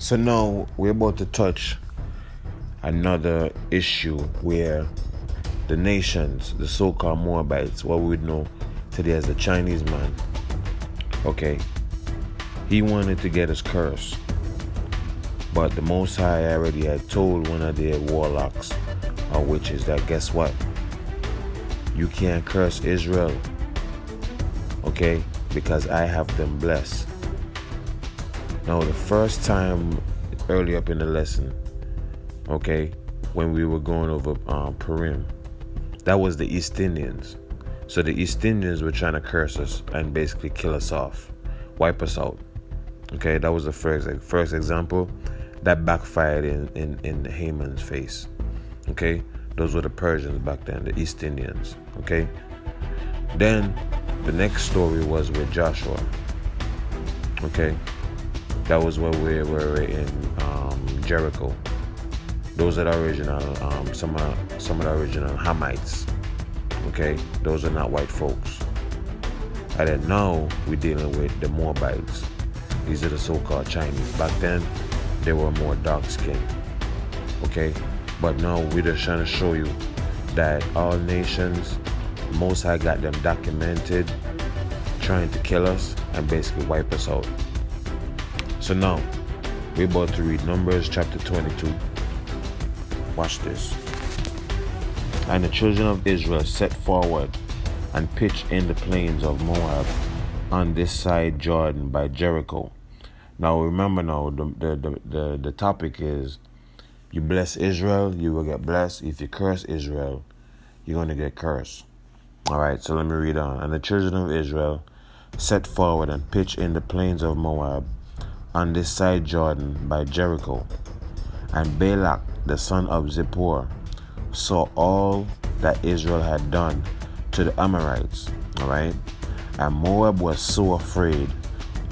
So now we're about to touch another issue where the nations, the so-called Moabites, what we would know today as the Chinese man, okay, he wanted to get his curse. But the Most High already had told one of their warlocks or witches that guess what? You can't curse Israel, okay, because I have them blessed. Now the first time early up in the lesson, okay, when we were going over Purim, that was the East Indians. So the East Indians were trying to curse us and basically kill us off, wipe us out. Okay, that was the first example. That backfired in Haman's face. Okay, those were the Persians back then, the East Indians. Okay, then the next story was with Joshua. Okay, that was where we were in Jericho. Those are the original, some of the original Hamites. Okay, those are not white folks. And then now we're dealing with the Moabites. These are the so-called Chinese. Back then, they were more dark-skinned. Okay, but now we're just trying to show you that all nations, Most High got them documented, trying to kill us and basically wipe us out. So now, we're about to read Numbers chapter 22. Watch this. And the children of Israel set forward and pitched in the plains of Moab on this side Jordan by Jericho. Now remember now, the topic is, you bless Israel, you will get blessed. If you curse Israel, you're going to get cursed. Alright, so let me read on. And the children of Israel set forward and pitched in the plains of Moab on this side Jordan by Jericho. And Balak, the son of Zippor, saw all that Israel had done to the Amorites. Alright, and Moab was so afraid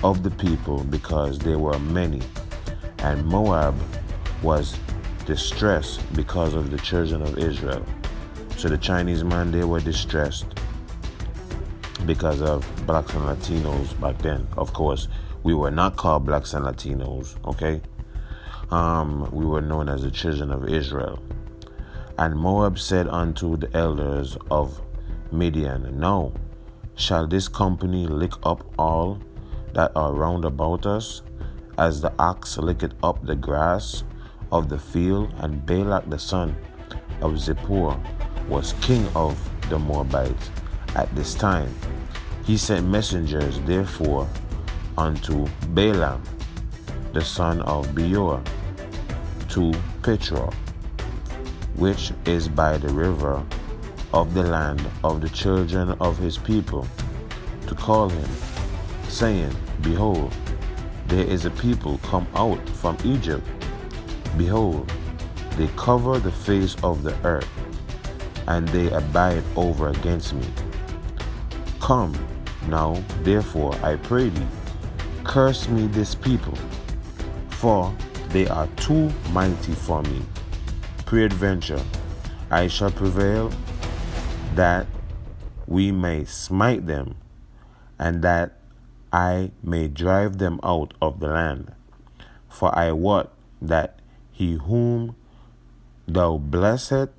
of the people because they were many, and Moab was distressed because of the children of Israel. So the Chinese man, they were distressed because of blacks and Latinos back then. Of course, we were not called blacks and Latinos, okay? We were known as the children of Israel. And Moab said unto the elders of Midian, Now shall this company lick up all that are round about us, as the ox licketh up the grass of the field? And Balak the son of Zippor was king of the Moabites at this time. He sent messengers therefore unto Balaam the son of Beor to Petra, which is by the river of the land of the children of his people, to call him, saying, Behold, there is a people come out from Egypt. Behold, they cover the face of the earth, and they abide over against me. Come now, therefore, I pray thee, curse me this people, for they are too mighty for me. Peradventure, I shall prevail, that we may smite them, and that I may drive them out of the land. For I wot that he whom thou blessest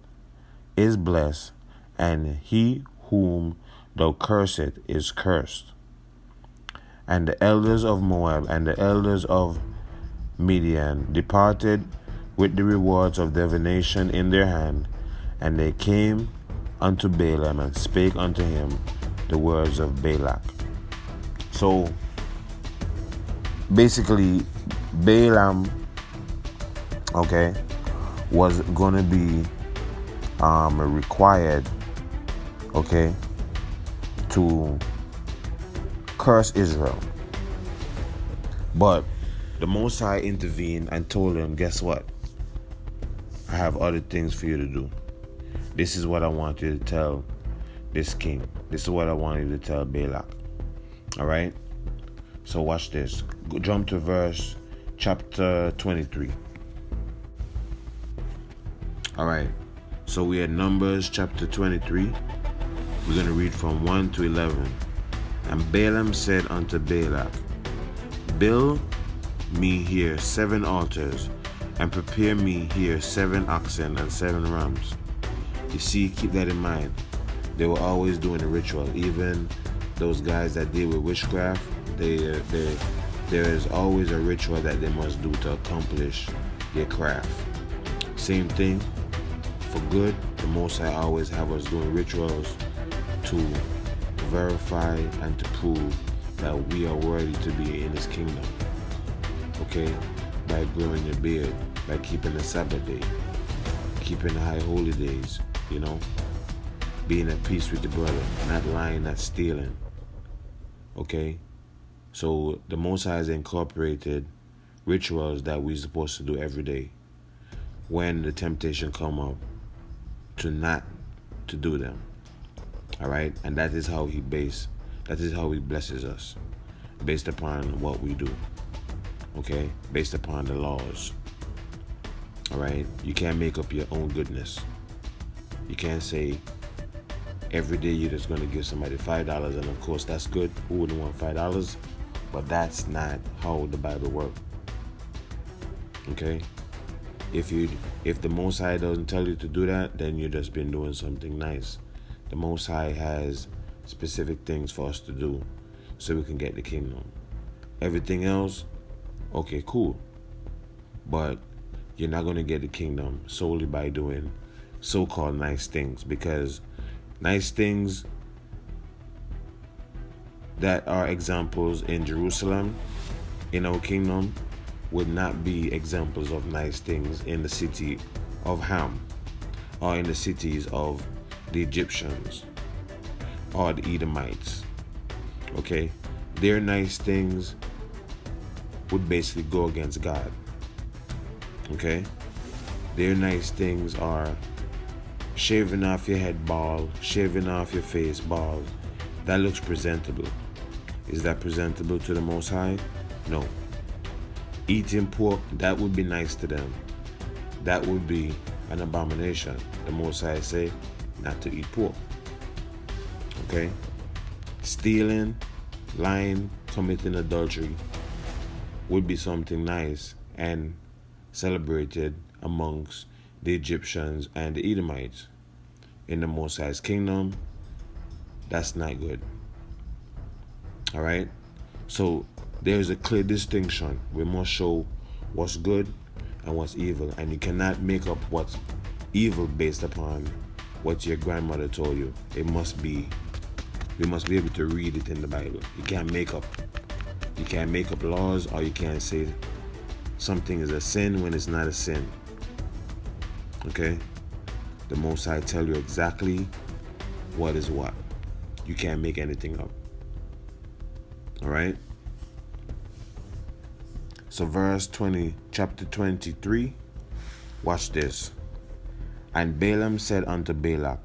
is blessed, and he whom thou cursest is cursed. And the elders of Moab and the elders of Midian departed with the rewards of divination in their hand, and they came unto Balaam and spake unto him the words of Balak. So basically Balaam, okay, was going to be required, okay, to curse Israel. But the Most High intervened and told him, guess what? I have other things for you to do. This is what I want you to tell this king. This is what I want you to tell Balak. Alright? So watch this. Jump to verse chapter 23. Alright. So we had Numbers chapter 23. We're going to read from 1 to 11. And Balaam said unto Balak, Build me here 7 altars, and prepare me here 7 oxen and 7 rams. You see, keep that in mind. They were always doing a ritual. Even those guys that deal with witchcraft, there is always a ritual that they must do to accomplish their craft. Same thing for good. The Most High always have us doing rituals to verify and to prove that we are worthy to be in His kingdom. Okay? By growing your beard, by keeping the Sabbath day, keeping the high holy days, being at peace with the brother, not lying, not stealing. Okay? So the Most High has incorporated rituals that we're supposed to do every day when the temptation come up to not to do them. All right? And that is how He blesses us, based upon what we do. Okay? Based upon the laws. All right? You can't make up your own goodness. You can't say every day you're just going to give somebody $5, and of course that's good. Who wouldn't want $5? But that's not how the Bible works. Okay? If the Most High doesn't tell you to do that, then you've just been doing something nice. The Most High has specific things for us to do so we can get the kingdom. Everything else, okay, cool. But you're not going to get the kingdom solely by doing so-called nice things, because nice things that are examples in Jerusalem, in our kingdom, would not be examples of nice things in the city of Ham, or in the cities of the Egyptians or the Edomites. Okay? Their nice things would basically go against God. Okay? Their nice things are shaving off your head bald, shaving off your face bald. That looks presentable. Is that presentable to the Most High? No. Eating pork, that would be nice to them. That would be an abomination. The Most High say not to eat pork. Okay? Stealing, lying, committing adultery would be something nice and celebrated amongst the Egyptians and the Edomites. In the Most High's kingdom, that's not good. All right? So there's a clear distinction. We must show what's good and what's evil, and you cannot make up what's evil based upon what your grandmother told you. We must be able to read it in the Bible. You can't make up laws, or you can't say something is a sin when it's not a sin. Okay? The Most High tell you exactly what is what. You can't make anything up. All right? So verse 20, chapter 23, watch this. And Balaam said unto Balak,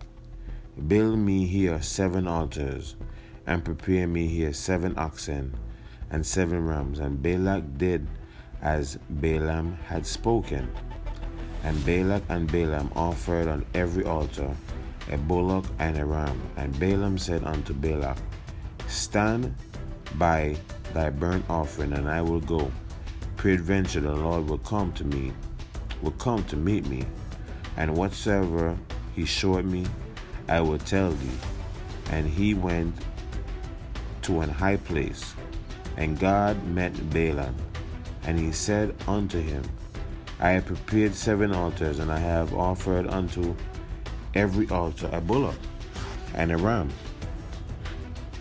build me here 7 altars, and prepare me here 7 oxen and 7 rams. And Balak did as Balaam had spoken. And Balak and Balaam offered on every altar a bullock and a ram. And Balaam said unto Balak, stand by thy burnt offering, and I will go. Peradventure the Lord will come to meet me, and whatsoever he showed me, I will tell thee. And he went to an high place, and God met Balaam, and he said unto him, I have prepared 7 altars, and I have offered unto every altar a bullock and a ram.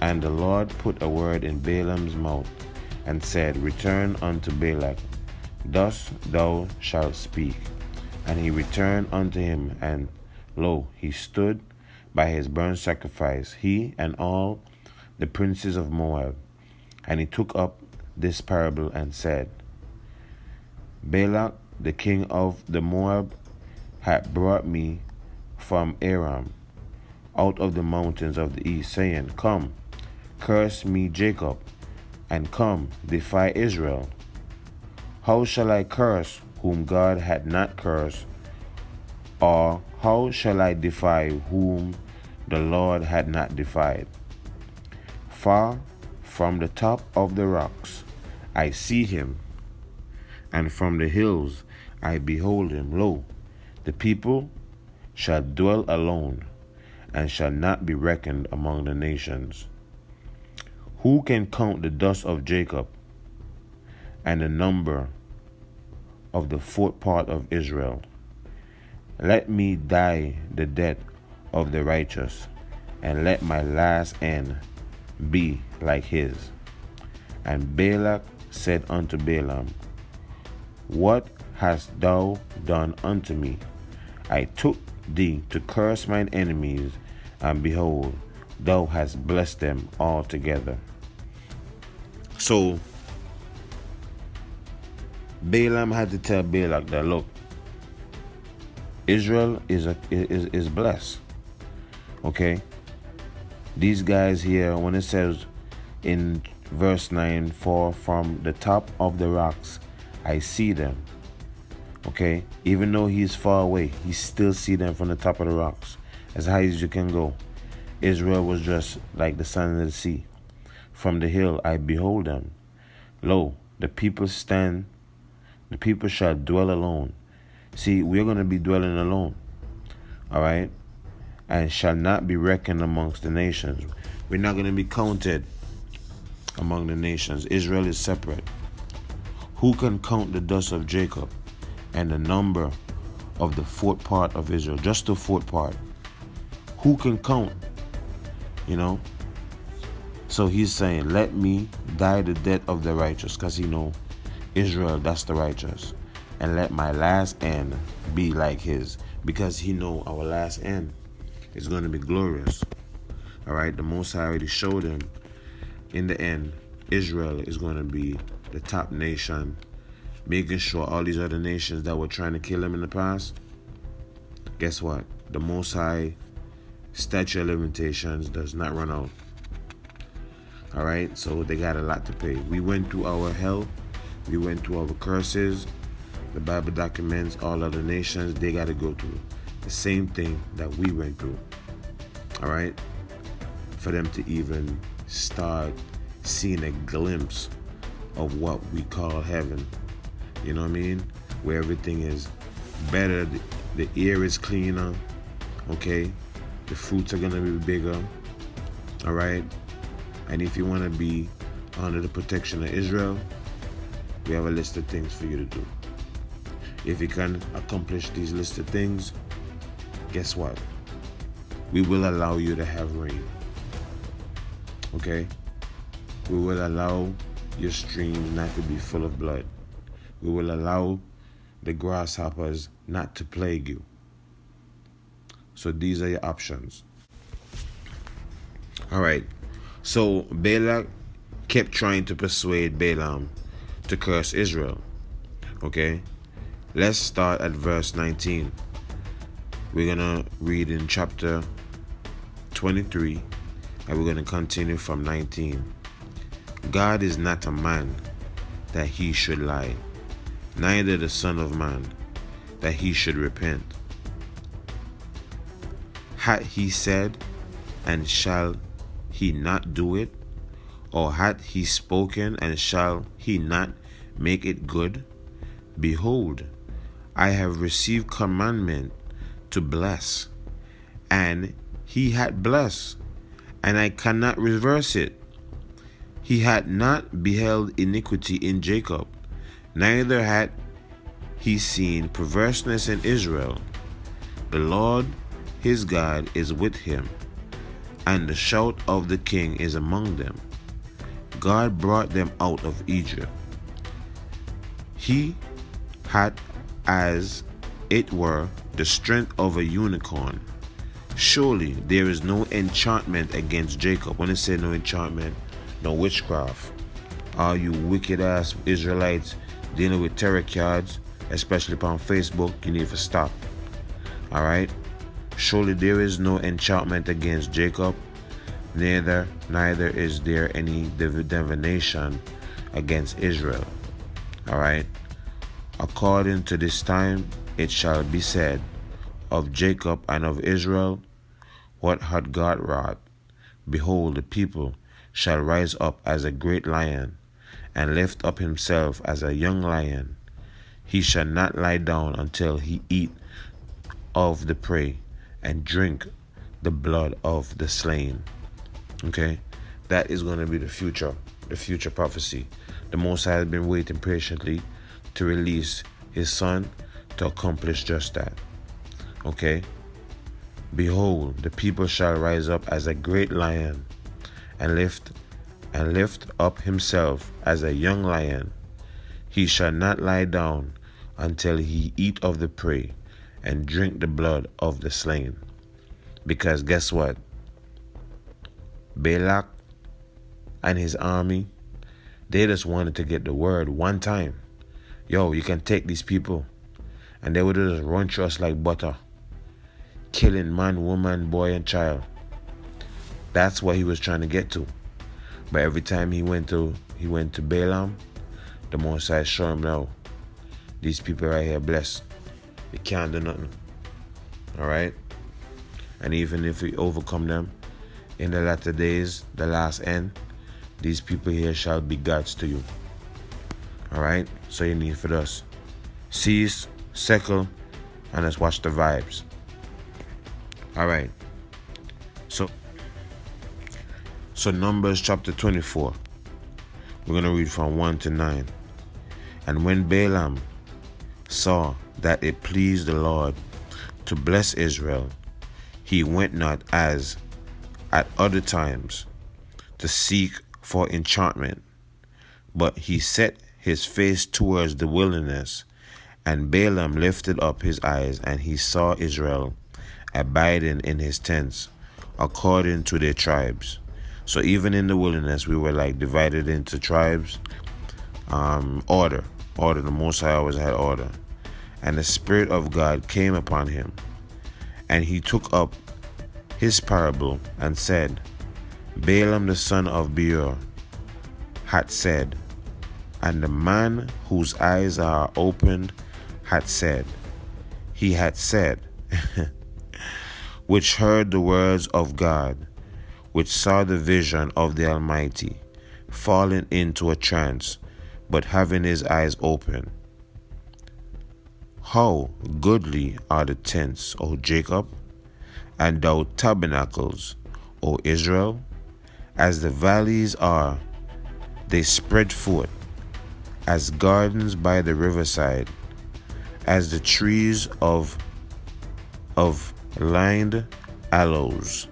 And the Lord put a word in Balaam's mouth, and said, return unto Balak, thus thou shalt speak. And he returned unto him, and lo, he stood by his burnt sacrifice, he and all the princes of Moab. And he took up this parable and said, Balak, the king of the Moab, hath brought me from Aram, out of the mountains of the east, saying, come, curse me Jacob, and come, defy Israel. How shall I curse whom God had not cursed? Or how shall I defy whom the Lord had not defied? Far from the top of the rocks I see him, and from the hills I behold him. Lo, the people shall dwell alone, and shall not be reckoned among the nations. Who can count the dust of Jacob, and the number of the fourth part of Israel? Let me die the death of the righteous, and let my last end be like his. And Balak said unto Balaam, What hast thou done unto me? I took thee to curse mine enemies, and behold, thou hast blessed them altogether. So Balaam had to tell Balak that, look, Israel is blessed. Okay? These guys here, when it says in verse 9, for from the top of the rocks I see them. Okay? Even though he's far away, he still see them from the top of the rocks. As high as you can go. Israel was just like the sand of the sea. From the hill I behold them. Lo, the people shall dwell alone. See, we're going to be dwelling alone. All right? And shall not be reckoned amongst the nations. We're not going to be counted among the nations. Israel is separate. Who can count the dust of Jacob and the number of the fourth part of Israel? Just the fourth part. Who can count? You know? So he's saying, let me die the death of the righteous, because he know Israel, that's the righteous. And let my last end be like his, because he know our last end is going to be glorious. All right, the Most High already showed him in the end, Israel is going to be the top nation, making sure all these other nations that were trying to kill him in the past, guess what? The Most High statute of limitations does not run out. All right, so they got a lot to pay. We went through our hell. We went through our curses. The Bible documents all other nations, they got to go through the same thing that we went through. All right, for them to even start seeing a glimpse of what we call heaven. You know what I mean? Where everything is better, the air is cleaner, okay? The fruits are going to be bigger, all right? And if you want to be under the protection of Israel, we have a list of things for you to do. If you can accomplish these list of things, guess what? We will allow you to have rain. Okay? We will allow your streams not to be full of blood. We will allow the grasshoppers not to plague you. So these are your options. All right. So Balak kept trying to persuade Balaam to curse Israel. Okay? Let's start at verse 19. We're going to read in chapter 23, and we're going to continue from 19. God is not a man that he should lie, neither the Son of Man that he should repent. Had he said, and shall he not do it? Or had he spoken, and shall he not make it good? Behold, I have received commandment to bless, and he had blessed, and I cannot reverse it. He had not beheld iniquity in Jacob, neither had he seen perverseness in Israel. The Lord his God is with him, and the shout of the king is among them. God brought them out of Egypt. He had, as it were, the strength of a unicorn. Surely there is no enchantment against Jacob. When it says no enchantment, no witchcraft. All you wicked ass Israelites dealing with tarot cards, especially upon Facebook, you need to stop. Alright? Surely there is no enchantment against Jacob, neither is there any divination against Israel. Alright? According to this time it shall be said of Jacob and of Israel, what had God wrought? Behold, the people shall rise up as a great lion, and lift up himself as a young lion. He shall not lie down until he eat of the prey and drink the blood of the slain. Okay, that is going to be the future prophecy. The Most High has been waiting patiently to release his son to accomplish just that. Okay, behold, the people shall rise up as a great lion and lift up himself as a young lion. He shall not lie down until he eat of the prey and drink the blood of the slain. Because guess what? Balak and his army, they just wanted to get the word one time. Yo, you can take these people. And they would just run through us like butter, killing man, woman, boy, and child. That's what he was trying to get to. But every time he went to Balaam, the Most High showed him, no, these people right here blessed. You can't do nothing. Alright? And even if we overcome them in the latter days, the last end, these people here shall be gods to you. Alright? So you need for us. Cease, circle, and let's watch the vibes. Alright. So Numbers chapter 24. We're going to read from 1 to 9. And when Balaam saw that it pleased the Lord to bless Israel, he went not as at other times to seek for enchantment, but he set his face towards the wilderness. And Balaam lifted up his eyes, and he saw Israel abiding in his tents according to their tribes. So even in the wilderness, we were like divided into tribes. Order. The Most High always had order. And the Spirit of God came upon him. And he took up his parable and said, Balaam the son of Beor had said, and the man whose eyes are opened had said, he had said, which heard the words of God, which saw the vision of the Almighty, falling into a trance, but having his eyes open. How goodly are the tents, O Jacob, and thou tabernacles, O Israel! As the valleys are, they spread forth, as gardens by the riverside, as the trees of lined aloes,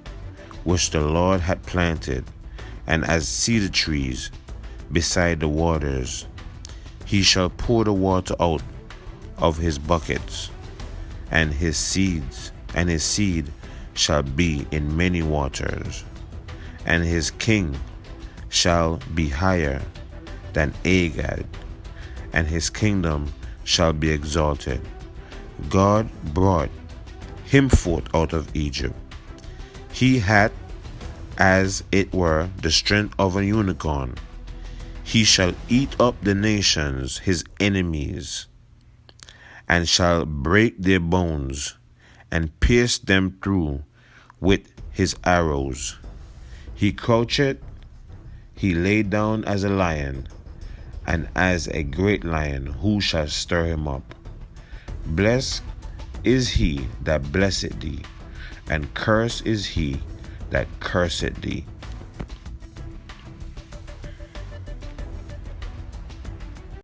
which the Lord had planted, and as cedar trees beside the waters. He shall pour the water out of his buckets, and his seed shall be in many waters, and his king shall be higher than Agag, and his kingdom shall be exalted. God brought him forth out of Egypt. He had, as it were, the strength of a unicorn. He shall eat up the nations, his enemies, and shall break their bones, and pierce them through with his arrows. He crouched, he lay down as a lion, and as a great lion, who shall stir him up? Blessed is he that blesseth thee, and cursed is he that curseth thee.